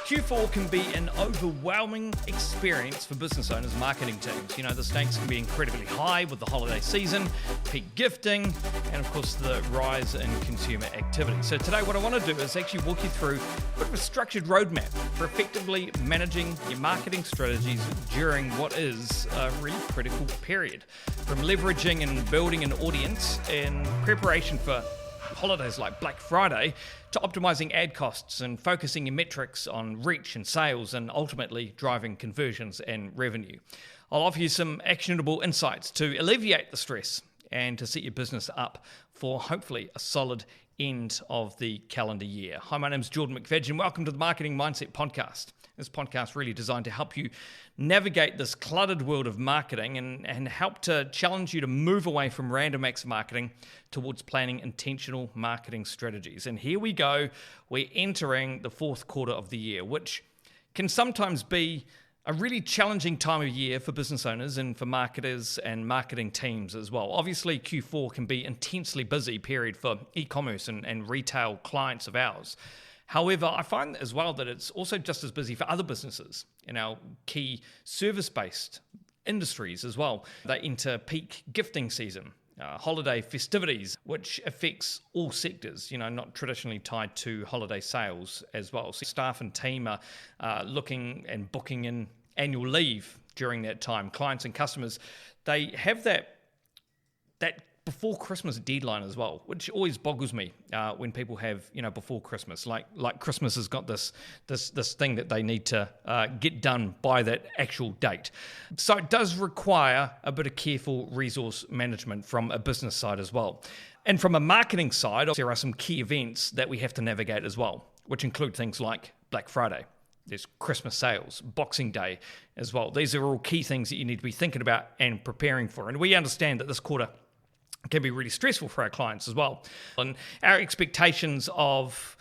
Q4 can be an overwhelming experience for business owners and marketing teams. The stakes can be incredibly high with the holiday season, peak gifting, and of course the rise in consumer activity. So today what I want to do is actually walk you through a bit of a structured roadmap for effectively managing your marketing strategies during what is a really critical period. From leveraging and building an audience in preparation for holidays like Black Friday, to optimizing ad costs and focusing your metrics on reach and sales and ultimately driving conversions and revenue. I'll offer you some actionable insights to alleviate the stress and to set your business up for hopefully a solid end of the calendar year. Hi, my name is Jordan McFadgen and welcome to the Marketing Mindset Podcast. This podcast is really designed to help you navigate this cluttered world of marketing and help to challenge you to move away from random acts of marketing towards planning intentional marketing strategies. And here we go, we're entering the fourth quarter of the year, which can sometimes be a really challenging time of year for business owners and for marketers and marketing teams as well. Obviously, Q4 can be an intensely busy period for e-commerce and retail clients of ours. However, I find as well that it's also just as busy for other businesses in our key service-based industries as well. They enter peak gifting season, holiday festivities, which affects all sectors, not traditionally tied to holiday sales as well. So staff and team are looking and booking in annual leave during that time. Clients and customers, they have that before Christmas deadline as well, which always boggles me when people have, before Christmas, like Christmas has got this thing that they need to get done by that actual date. So it does require a bit of careful resource management from a business side as well. And from a marketing side, there are some key events that we have to navigate as well, which include things like Black Friday. There's Christmas sales, Boxing Day as well. These are all key things that you need to be thinking about and preparing for. And we understand that this quarter can be really stressful for our clients as well. And our expectations of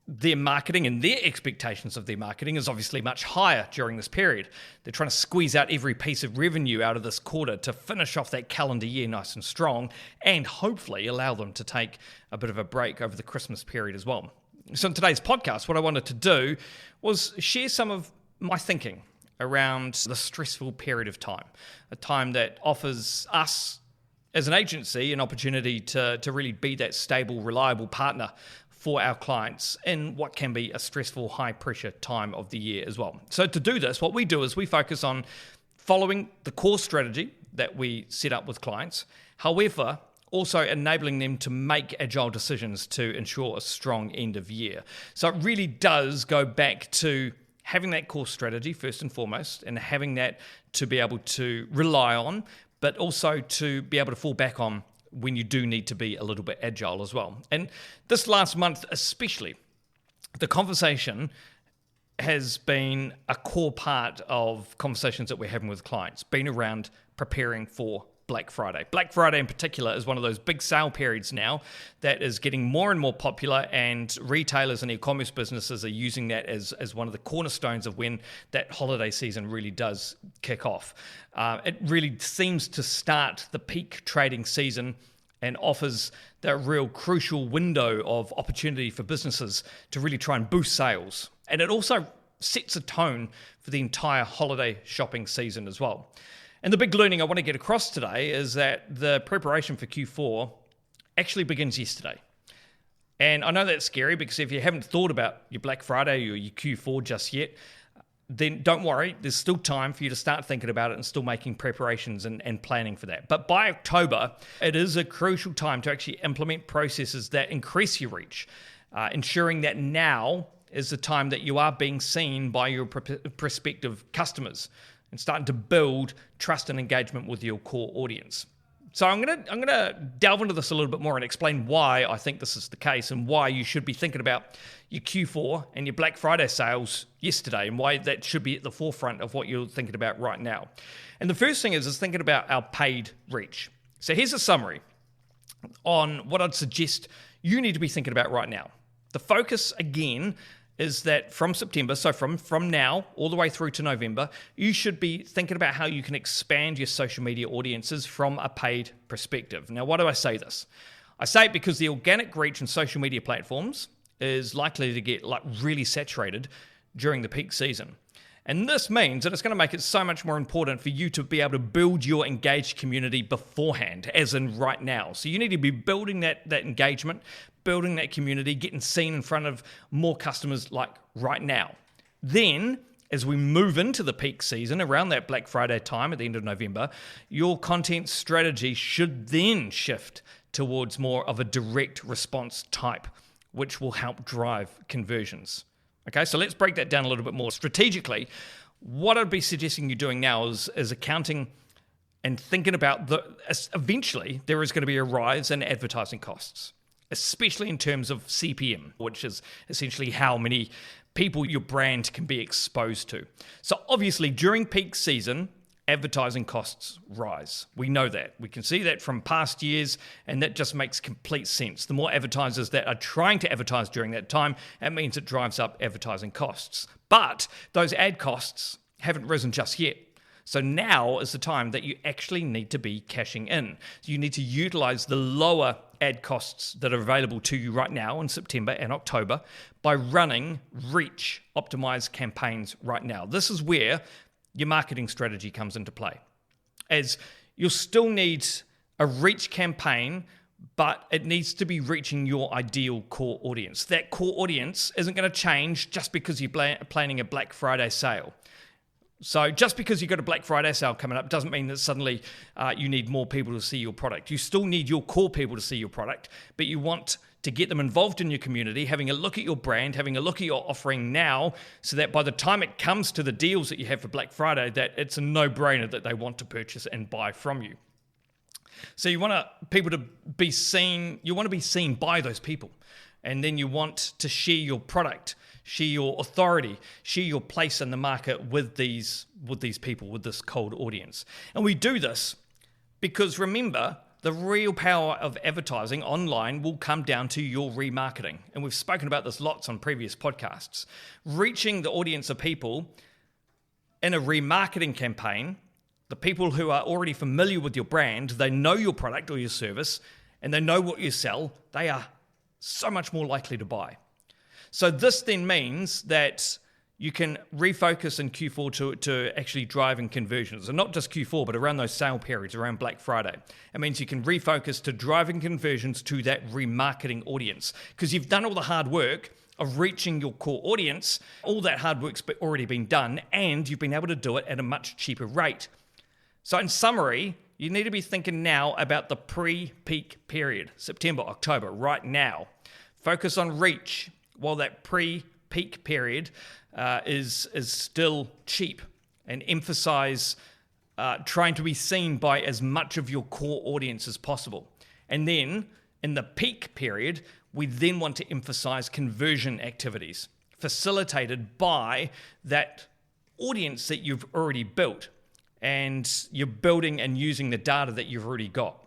their marketing and their expectations of their marketing is obviously much higher during this period. They're trying to squeeze out every piece of revenue out of this quarter to finish off that calendar year nice and strong and hopefully allow them to take a bit of a break over the Christmas period as well. So in today's podcast, what I wanted to do was share some of my thinking around the stressful period of time, a time that offers us as an agency, an opportunity to really be that stable, reliable partner for our clients in what can be a stressful, high-pressure time of the year as well. So to do this, what we do is we focus on following the core strategy that we set up with clients, however, also enabling them to make agile decisions to ensure a strong end of year. So it really does go back to having that core strategy first and foremost and having that to be able to rely on, but also to be able to fall back on when you do need to be a little bit agile as well. And this last month especially, the conversation has been a core part of conversations that we're having with clients, been around preparing for Black Friday. Black Friday in particular is one of those big sale periods now that is getting more and more popular, and retailers and e-commerce businesses are using that as one of the cornerstones of when that holiday season really does kick off. It really seems to start the peak trading season and offers that real crucial window of opportunity for businesses to really try and boost sales. And it also sets a tone for the entire holiday shopping season as well. And the big learning I want to get across today is that the preparation for Q4 actually begins yesterday. And I know that's scary because if you haven't thought about your Black Friday or your Q4 just yet, then don't worry, there's still time for you to start thinking about it and still making preparations and planning for that. But by October, it is a crucial time to actually implement processes that increase your reach, ensuring that now is the time that you are being seen by your prospective customers and starting to build trust and engagement with your core audience. So I'm gonna delve into this a little bit more and explain why I think this is the case and why you should be thinking about your Q4 and your Black Friday sales yesterday and why that should be at the forefront of what you're thinking about right now. And the first thing is thinking about our paid reach. So here's a summary on what I'd suggest you need to be thinking about right now. The focus, again, is that from September, so from now all the way through to November, you should be thinking about how you can expand your social media audiences from a paid perspective. Now, why do I say this? I say it because the organic reach in social media platforms is likely to get really saturated during the peak season. And this means that it's going to make it so much more important for you to be able to build your engaged community beforehand, as in right now. So you need to be building that engagement, building that community, getting seen in front of more customers like right now. Then, as we move into the peak season, around that Black Friday time at the end of November, your content strategy should then shift towards more of a direct response type, which will help drive conversions. Okay, so let's break that down a little bit more. Strategically, what I'd be suggesting you doing now is accounting and thinking about eventually there is going to be a rise in advertising costs, especially in terms of CPM, which is essentially how many people your brand can be exposed to. So obviously during peak season, advertising costs rise. We know that. We can see that from past years, and that just makes complete sense. The more advertisers that are trying to advertise during that time, it means it drives up advertising costs. But those ad costs haven't risen just yet. So now is the time that you actually need to be cashing in. So you need to utilize the lower ad costs that are available to you right now in September and October by running reach optimized campaigns right now. This is where your marketing strategy comes into play, as you'll still need a reach campaign, but it needs to be reaching your ideal core audience. That core audience isn't going to change just because you're planning a Black Friday sale. So just because you've got a Black Friday sale coming up doesn't mean that suddenly you need more people to see your product. You still need your core people to see your product, but you want to get them involved in your community, having a look at your brand, having a look at your offering now, so that by the time it comes to the deals that you have for Black Friday, that it's a no-brainer that they want to purchase and buy from you. So you want people to be seen, you want to be seen by those people. And then you want to share your product, share your authority, share your place in the market with these people, with this cold audience. And we do this because, remember, the real power of advertising online will come down to your remarketing. And we've spoken about this lots on previous podcasts. Reaching the audience of people in a remarketing campaign, the people who are already familiar with your brand, they know your product or your service, and they know what you sell, they are so much more likely to buy. So this then means that you can refocus in Q4 to actually driving conversions. And not just Q4, but around those sale periods, around Black Friday. It means you can refocus to driving conversions to that remarketing audience, because you've done all the hard work of reaching your core audience. All that hard work's already been done, and you've been able to do it at a much cheaper rate. So in summary, you need to be thinking now about the pre-peak period, September, October, right now. Focus on reach while that pre-peak period is still cheap, and emphasize trying to be seen by as much of your core audience as possible. And then in the peak period, we then want to emphasize conversion activities facilitated by that audience that you've already built, and you're building and using the data that you've already got.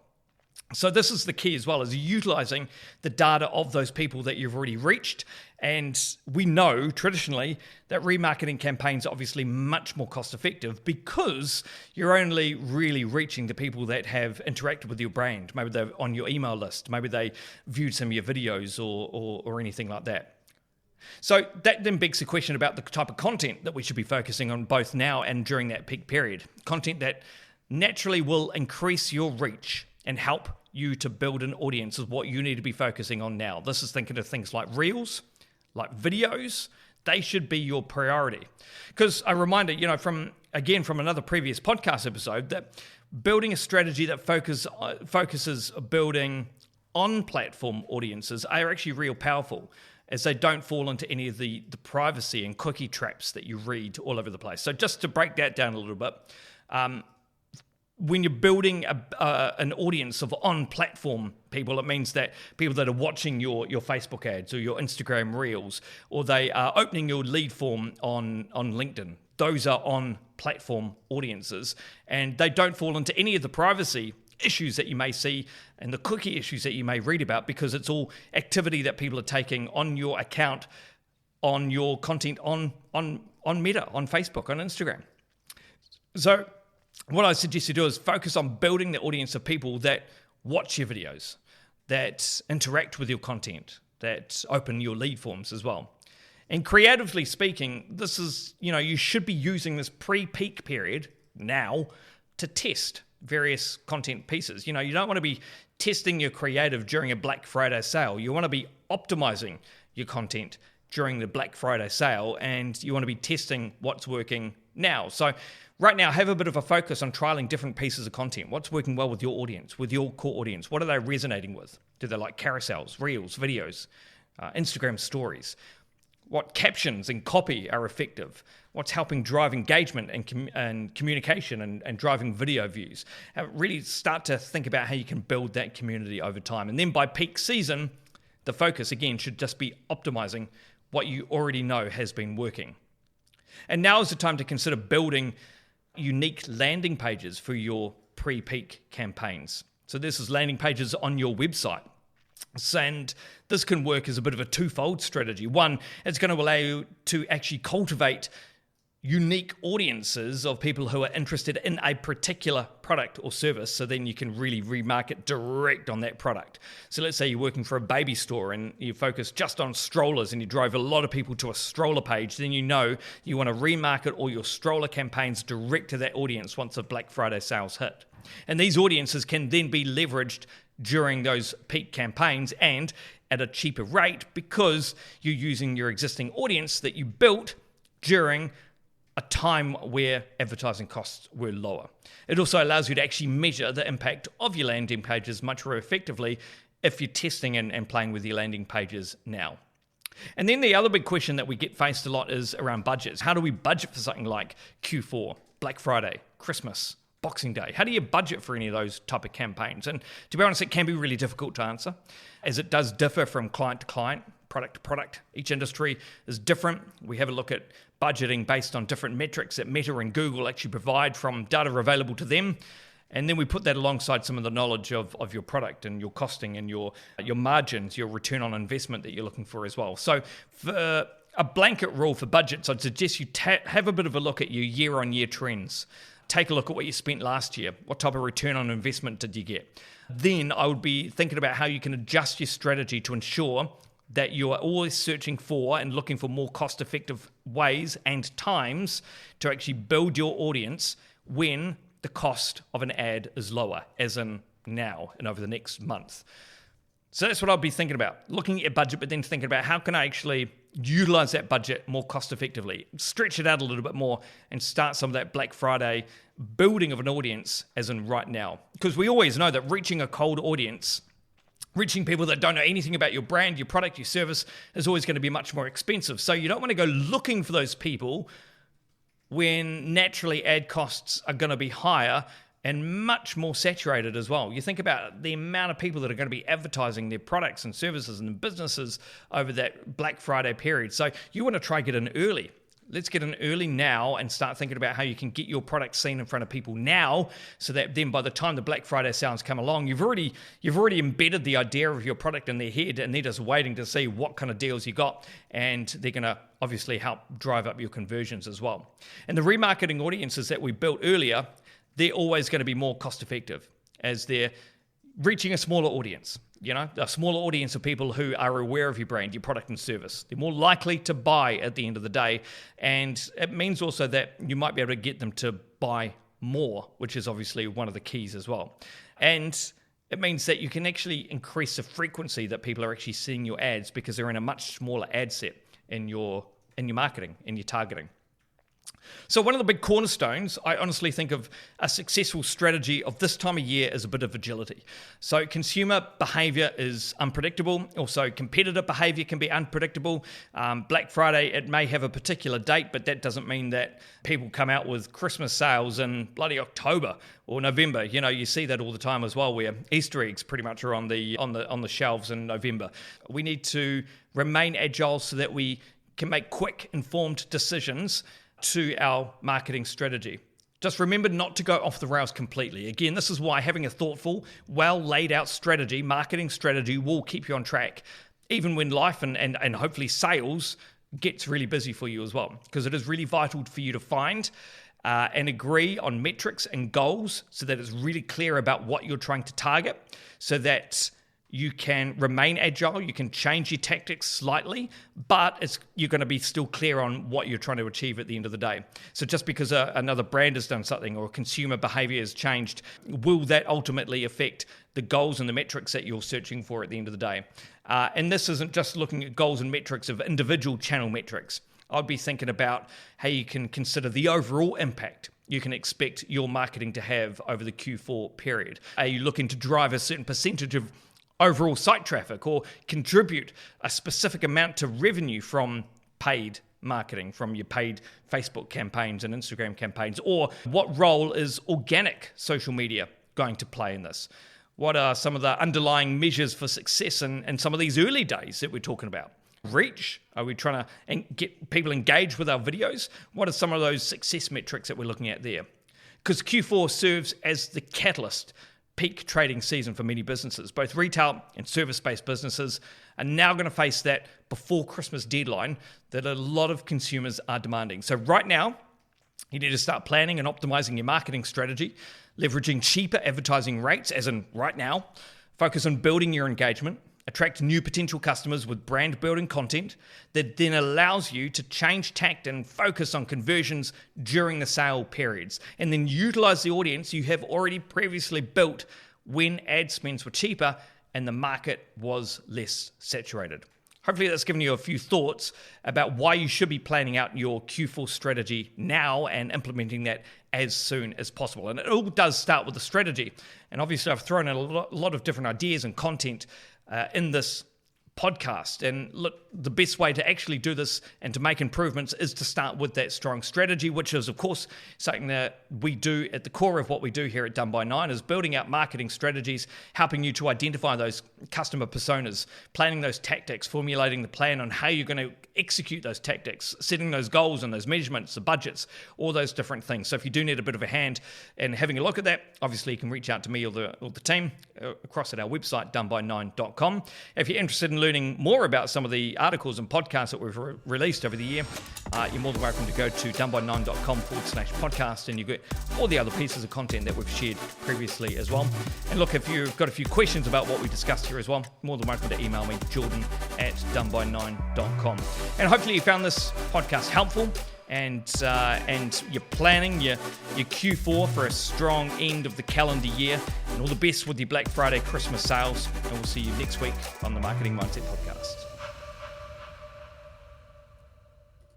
So this is the key as well, is utilizing the data of those people that you've already reached. And we know traditionally that remarketing campaigns are obviously much more cost effective, because you're only really reaching the people that have interacted with your brand. Maybe they're on your email list, maybe they viewed some of your videos or anything like that. So that then begs the question about the type of content that we should be focusing on both now and during that peak period. Content that naturally will increase your reach and help you to build an audience is what you need to be focusing on now. This is thinking of things like reels, like videos. They should be your priority. Because a reminder, from another previous podcast episode, that building a strategy that focuses building on-platform audiences are actually real powerful, as they don't fall into any of the privacy and cookie traps that you read all over the place. So just to break that down a little bit, when you're building an audience of on-platform people, it means that people that are watching your Facebook ads or your Instagram reels, or they are opening your lead form on LinkedIn. Those are on-platform audiences, and they don't fall into any of the privacy issues that you may see and the cookie issues that you may read about, because it's all activity that people are taking on your account, on your content on Meta, on Facebook, on Instagram. So what I suggest you do is focus on building the audience of people that watch your videos, that interact with your content, that open your lead forms as well. And creatively speaking, this is, you should be using this pre-peak period now to test various content pieces. You don't want to be testing your creative during a Black Friday sale. You want to be optimizing your content during the Black Friday sale, and you want to be testing what's working now. So right now, have a bit of a focus on trialing different pieces of content. What's working well with your audience, with your core audience? What are they resonating with? Do they like carousels, reels, videos, Instagram stories? What captions and copy are effective? What's helping drive engagement and communication and driving video views? Really start to think about how you can build that community over time. And then by peak season, the focus again should just be optimizing what you already know has been working. And now is the time to consider building unique landing pages for your pre-peak campaigns. So this is landing pages on your website. And this can work as a bit of a twofold strategy. One, it's going to allow you to actually cultivate unique audiences of people who are interested in a particular product or service, so then you can really remarket direct on that product. So let's say you're working for a baby store and you focus just on strollers and you drove a lot of people to a stroller page, then you want to remarket all your stroller campaigns direct to that audience once the Black Friday sales hit. And these audiences can then be leveraged during those peak campaigns and at a cheaper rate because you're using your existing audience that you built during a time where advertising costs were lower. It also allows you to actually measure the impact of your landing pages much more effectively if you're testing and playing with your landing pages now. And then the other big question that we get faced a lot is around budgets. How do we budget for something like Q4, Black Friday, Christmas, Boxing Day? How do you budget for any of those type of campaigns? And to be honest, it can be really difficult to answer, as it does differ from client to client, product to product. Each industry is different. We have a look at budgeting based on different metrics that Meta and Google actually provide from data available to them. And then we put that alongside some of the knowledge of your product and your costing and your margins, your return on investment that you're looking for as well. So for a blanket rule for budgets, I'd suggest you have a bit of a look at your year-on-year trends. Take a look at what you spent last year. What type of return on investment did you get? Then I would be thinking about how you can adjust your strategy to ensure that you are always searching for and looking for more cost-effective ways and times to actually build your audience when the cost of an ad is lower, as in now and over the next month. So that's what I'll be thinking about, looking at your budget, but then thinking about how can I actually utilize that budget more cost-effectively, stretch it out a little bit more, and start some of that Black Friday building of an audience, as in right now. Because we always know that reaching a cold audience, reaching people that don't know anything about your brand, your product, your service, is always going to be much more expensive. So you don't want to go looking for those people when naturally ad costs are going to be higher and much more saturated as well. You think about the amount of people that are going to be advertising their products and services and businesses over that Black Friday period. So you want to try get in early. Let's get in early now and start thinking about how you can get your product seen in front of people now, so that then by the time the Black Friday sales come along, you've already embedded the idea of your product in their head, and they're just waiting to see what kind of deals you got, and they're going to obviously help drive up your conversions as well. And the remarketing audiences that we built earlier, they're always going to be more cost effective as they're reaching a smaller audience. A smaller audience of people who are aware of your brand, your product and service. They're more likely to buy at the end of the day. And it means also that you might be able to get them to buy more, which is obviously one of the keys as well. And it means that you can actually increase the frequency that people are actually seeing your ads, because they're in a much smaller ad set in your marketing, in your targeting. So one of the big cornerstones, I honestly think of a successful strategy of this time of year as a bit of agility. So consumer behavior is unpredictable. Also, competitor behavior can be unpredictable. Black Friday, it may have a particular date, but that doesn't mean that people come out with Christmas sales in bloody October or November. You see that all the time as well, where Easter eggs pretty much are on the shelves in November. We need to remain agile so that we can make quick, informed decisions to our marketing strategy. Just remember not to go off the rails completely. Again, this is why having a thoughtful, well laid out strategy, marketing strategy, will keep you on track, even when life and hopefully sales gets really busy for you as well, because it is really vital for you to find and agree on metrics and goals so that it's really clear about what you're trying to target, so that you can remain agile, you can change your tactics slightly, but you're going to be still clear on what you're trying to achieve at the end of the day. So just because another brand has done something or consumer behavior has changed, will that ultimately affect the goals and the metrics that you're searching for at the end of the day? And this isn't just looking at goals and metrics of individual channel metrics. I'd be thinking about how you can consider the overall impact you can expect your marketing to have over the Q4 period. Are you looking to drive a certain percentage of overall site traffic or contribute a specific amount to revenue from paid marketing, from your paid Facebook campaigns and Instagram campaigns? Or what role is organic social media going to play in this? What are some of the underlying measures for success in some of these early days that we're talking about? Reach? Are we trying to get people engaged with our videos? What are some of those success metrics that we're looking at there? Because Q4 serves as the catalyst peak trading season for many businesses. Both retail and service-based businesses are now going to face that before Christmas deadline that a lot of consumers are demanding. So right now, you need to start planning and optimizing your marketing strategy, leveraging cheaper advertising rates, as in right now, focus on building your engagement, attract new potential customers with brand building content that then allows you to change tact and focus on conversions during the sale periods, and then utilize the audience you have already previously built when ad spends were cheaper and the market was less saturated. Hopefully that's given you a few thoughts about why you should be planning out your Q4 strategy now and implementing that as soon as possible. And it all does start with the strategy. And obviously I've thrown in a lot of different ideas and content in this podcast. And look, the best way to actually do this and to make improvements is to start with that strong strategy, which is, of course, something that we do at the core of what we do here at Done by 9, is building out marketing strategies, helping you to identify those customer personas, planning those tactics, formulating the plan on how you're going to execute those tactics, setting those goals and those measurements, the budgets, all those different things. So if you do need a bit of a hand in having a look at that, obviously you can reach out to me or the team across at our website, doneby9.com. If you're interested in learning more about some of the articles and podcasts that we've released over the year, you're more than welcome to go to doneby9.com/podcast, and you get all the other pieces of content that we've shared previously as well. And look, if you've got a few questions about what we discussed here as well, more than welcome to email me, jordan@doneby9.com. And hopefully you found this podcast helpful, and you're planning your Q4 for a strong end of the calendar year. And all the best with your Black Friday Christmas sales. And we'll see you next week on the Marketing Mindset Podcast.